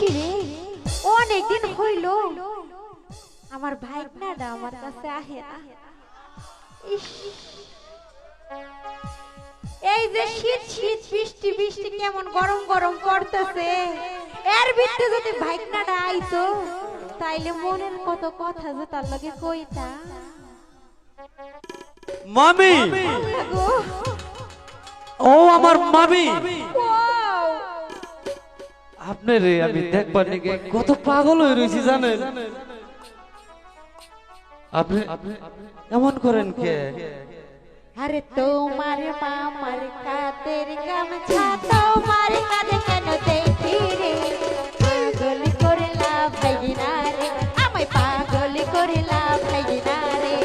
ইসিরে অনেকদিন হইল আমার ভাই নাডা আমার কাছে আহে না। ইস, এই যে শীত শীত বৃষ্টি বৃষ্টি কেমন গরম গরম পড়তেছে, এর ভিতরে যদি ভাইকনাটা আইতো তাইলে মনের কত কথা যে তার লগে কইতা। মামি, গো, ও আমার মামি, ওয়াও, আপনি রে আমি দেখবার নিকে কত পাগল হয়ে রয়েছি জানেন। আপনি এমন করেন কে? আরে তোমার মামার কাদের গামছা তোমার কাঁধে কেন দেখি রে, পাগল করলা ভাইনা রে, আমায় পাগল করলা ভাইনা রে।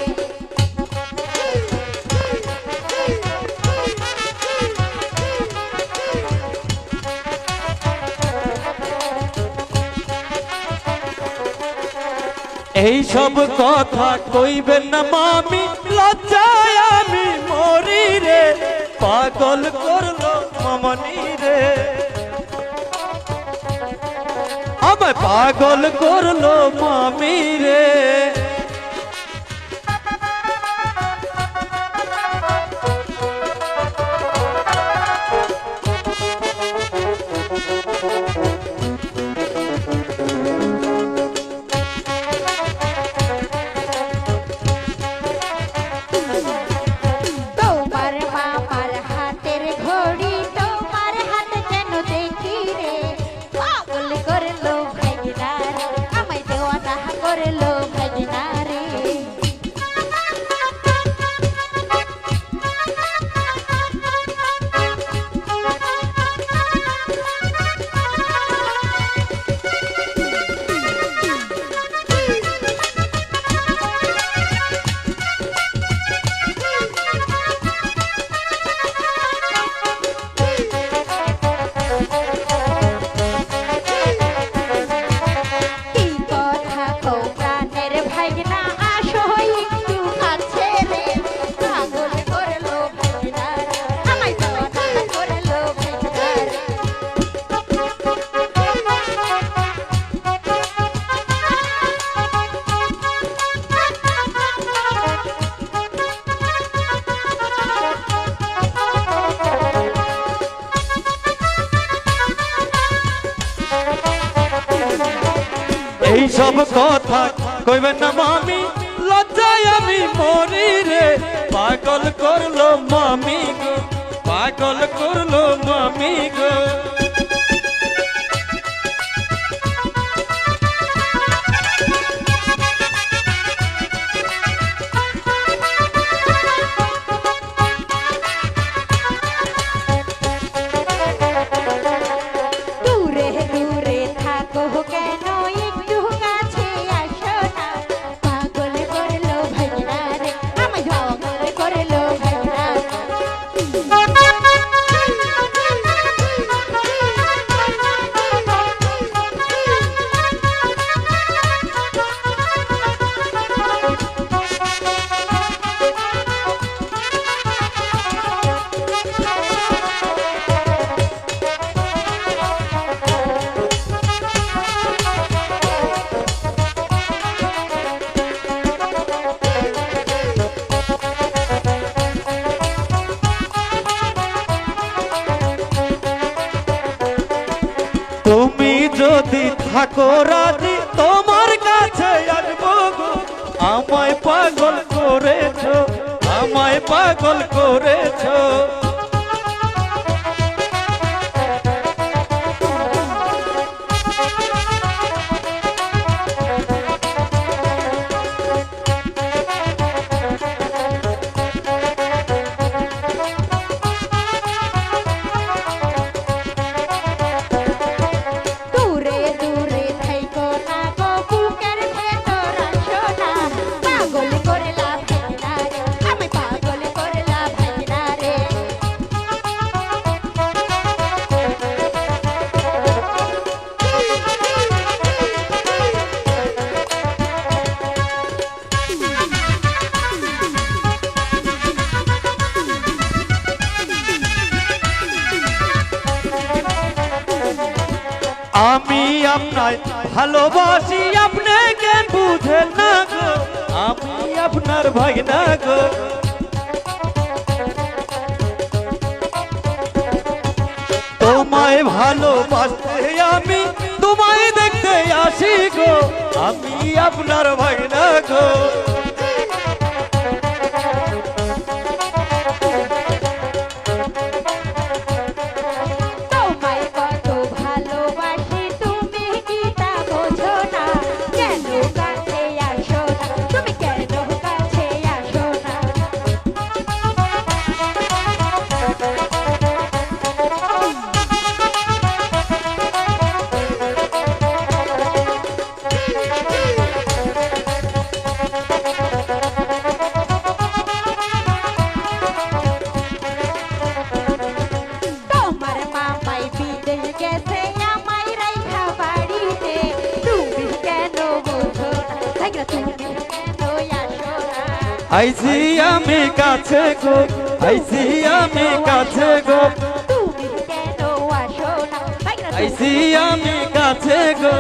এই সব কথা কইবেন না মামি, লজ্জায় আমি মরি রে, পাগল করলো মামনি রে, আমায় পাগল করলো মামি রে। তোমার মামার হাতের ঘড়ি তোমার হাতে কেন দেখি রে, পাগল করলো ভাইনা রে, আমায় দেওয়ানা করলো ভাইনা রে। কি কথা কও প্রাণের ভাইনা, আসো একটু কাছে রে, পাগল করলো ভাইনা রে, আমায় দেওয়ানা করলো ভাইনা রে। এই সব কথা কইবেন না মামি, লজ্জায় আমি মরি রে, পাগল করলো মামি গো, পাগল করলো মামি গো। দূরে দূরে থাকো কেন একটু কাছে আসো না, পাগল করলো ভাইনা রে, আমায় পাগল করলো ভাইনা রে। তুমি যদি থাকো রাজি তোমার কাছে আসবো গো, আমায় পাগল করেছো, আমায় পাগল করেছো। দূরে দূরে থাইকো না আমি আপনায় ভালোবাসি আপনি কেন বুঝেন না গো আমি আপনার ভাগনা গো তোমায় ভালোবাসতে আমি তোমায় দেখতে আসি গো আমি আপনার ভাগনা গো তোমায় কত ভালোবাসি তুমি কি তা বোঝো না কেন কাছে আসো না তুমি কেন কাছে আসো না তোমার মামাই বিদেশ গেছে আমায় রাইখা বাড়িতে তুমি কেন বোঝো না থাকরা তুমি কেন আসো না আইছি আমি কাছে গো আইছি আমি কাছে গো তুমি কেন আসো না থাকরা আইছি আমি কাছে গো